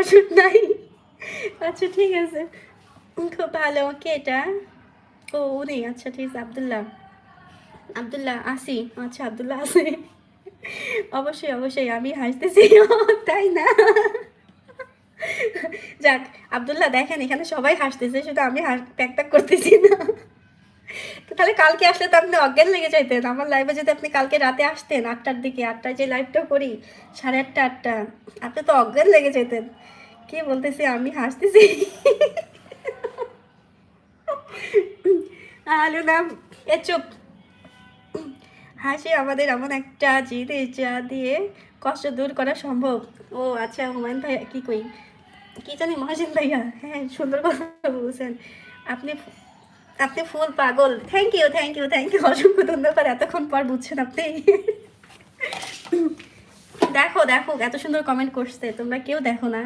Shoot নাই। আচ্ছা ঠিক আছে, খুব ভালো। কে এটা? ও উনি, আচ্ছা ঠিক আছে। আব্দুল্লাহ, আব্দুল্লাহ আসি, আচ্ছা আব্দুল্লাহ আসি। অবশ্যই অবশ্যই, আমি হাসতেছি। তাই না? যাক, আব্দুল্লাহ দেখেন এখানে সবাই হাসতেছে, শুধু আমি প্যাক প্যাক করতেছি না। তাহলে কালকে আসলে তো আপনি অজ্ঞান লেগে যাইতেন। আমার লাইভে যদি আপনি কালকে রাতে আসতেন 8টার দিকে, 8টায় যে লাইভটা করি, 8:30 8টা, আপনি তো অজ্ঞান লেগে যেতেন। কি বলতেছি, আমি হাসতেছি। আলু নাম, এ চুপ। হাসি আমাদের এমন একটা জিনিস যা দিয়ে কষ্ট দূর করা সম্ভব। ও আচ্ছা, হুমায়ুন ভাইয়া কি কই, কি জানি, মহাজিন ভাইয়া, হ্যাঁ সুন্দর কথা বলছেন। আপনি আপনি ফুল পাগল। Thank you thank you thank you, অসংখ্য ধন্যবাদ। এতক্ষণ পর বুঝছেন আপনি। দেখো দেখো, এত সুন্দর কমেন্ট করছে, তোমরা কেউ দেখো না।